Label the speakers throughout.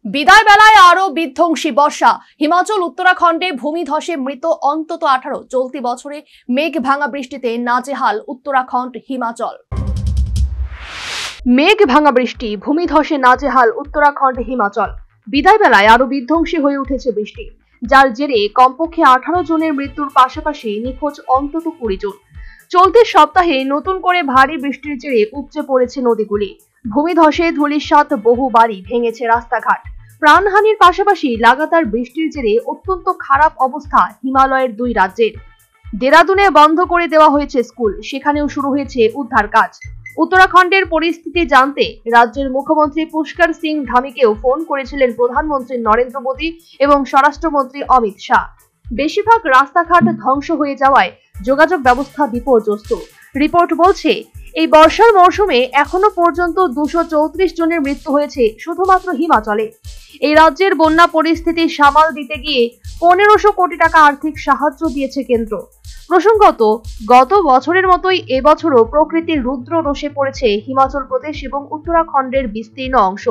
Speaker 1: বিদায় বেলায় আরো বিধ্বংসী বর্ষা। হিমাচল উত্তরাখণ্ডে ভূমিধসে মৃত অন্তত 18। চলতি বছরে মেঘ ভাঙা বৃষ্টিতে নাজেহাল উত্তরাখণ্ড হিমাচল। মেঘ ভাঙা বৃষ্টি, ভূমিধসে নাজেহাল উত্তরাখণ্ড হিমাচল। বিদায় বেলায় আরো বিধ্বংসী হয়ে উঠেছে বৃষ্টি, যার জেরে কমপক্ষে 18 জনের মৃত্যুর পাশাপাশি নিখোঁজ অন্তত 20 জন। চলতি সপ্তাহে নতুন করে ভারী বৃষ্টির জেরে উপচে পড়েছে নদীগুলি। ভূমিধসে ধূলিসাৎ বহু বাড়ি, ভেঙেছে রাস্তাঘাট। প্রাণহানির পাশাপাশি লাগাতার বৃষ্টির জেরে অত্যন্ত খারাপ অবস্থা হিমালয়ের 2 রাজ্যের। দেরাদুনে বন্ধ করে দেওয়া হয়েছে স্কুল, সেখানেও শুরু হয়েছে উদ্ধার কাজ। উত্তরাখণ্ডের পরিস্থিতি জানতে রাজ্যের মুখ্যমন্ত্রী পুষ্কর সিং ধামিকেও ফোন করেছিলেন প্রধানমন্ত্রী নরেন্দ্র মোদী এবং স্বরাষ্ট্রমন্ত্রী অমিত শাহ। বেশিরভাগ রাস্তাঘাট ধ্বংস হয়ে যাওয়ায় যোগাযোগ ব্যবস্থা বিপর্যস্ত। রিপোর্ট বলছে, এই বর্ষার মৌসুমে এখনো পর্যন্ত 234 জনের মৃত্যু হয়েছে শুধুমাত্র হিমাচলে। এই রাজ্যের বন্যা পরিস্থিতি সামাল দিতে গিয়ে 1500 কোটি টাকা আর্থিক সাহায্য দিয়েছে কেন্দ্র। প্রসঙ্গত, গত বছরের মতোই এবছরও প্রকৃতির রুদ্র রোষে পড়েছে হিমাচল প্রদেশ এবং উত্তরাখণ্ডের বিস্তীর্ণ অংশ।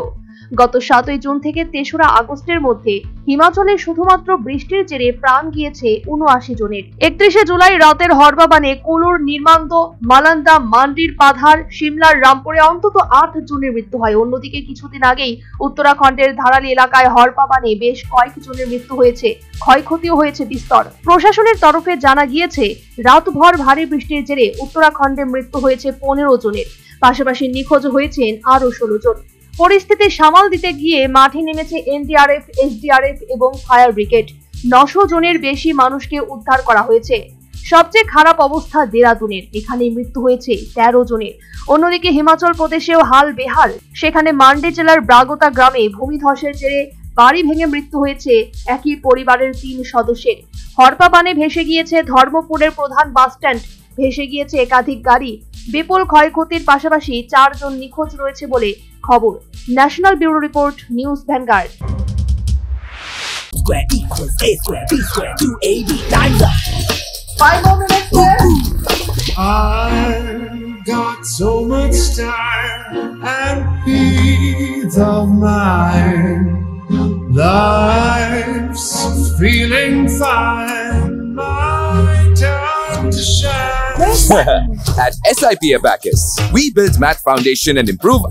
Speaker 1: গত 7 জুন থেকে 3রা আগস্টের মধ্যে হিমাচলে শুধুমাত্র বৃষ্টির জেরে প্রাণ গিয়েছে 79 জনের। 31 জুলাই রাতের হরবাবানে, কুলুর, নির্মান্দ, মালান্দা, মান্ডির পাধার, সিমলার রামপুরে অন্তত 8 জনের মৃত্যু হয়। অন্যদিকে কিছুদিন আগেই উত্তরাখণ্ডের ধারালি এলাকায় হরপাবানে বেশ কয়েক জনের মৃত্যু হয়েছে, ক্ষয়ক্ষতিও হয়েছে বিস্তর। প্রশাসনের তরফে জানা গিয়েছে, রাতভর ভারী বৃষ্টির জেরে উত্তরাখণ্ডে মৃত্যু হয়েছে 15 জনের, পাশাপাশি নিখোঁজ হয়েছেন আরো 16 জন। পরিস্থিতি সামাল দিতে গিয়ে মাঠে নেমেছে এনডিআরএফ, এসডিআরএফ এবং ফায়ার ব্রিগেড। 900 জনের বেশি মানুষকে উদ্ধার করা হয়েছে। সবচেয়ে খারাপ অবস্থা দেরাদুনের, এখানে মৃত্যু হয়েছে 13 জনের। অন্যদিকে হিমাচল প্রদেশেও হাল বেহাল। সেখানে মান্ডি জেলার ব্রাগতা গ্রামে ভূমিধসের জেরে বাড়ি ভেঙে মৃত্যু হয়েছে একই পরিবারের 3 সদস্যের। হরপাবানে ভেসে গিয়েছে ধর্মপুরের প্রধান বাসস্ট্যান্ড, ভেসে গিয়েছে একাধিক গাড়ি। বিপুল ক্ষয়ক্ষতির পাশাপাশি 4 জন নিখোঁজ রয়েছে বলে খবর। National bureau report, news vanguard.
Speaker 2: Square equals A square, B square, 2AB, times up.
Speaker 1: 5 more minutes there.
Speaker 3: I've got so much time and peace of mind. Life's feeling fine. My time to shine.
Speaker 4: At SIP Abacus, we build math foundation and improve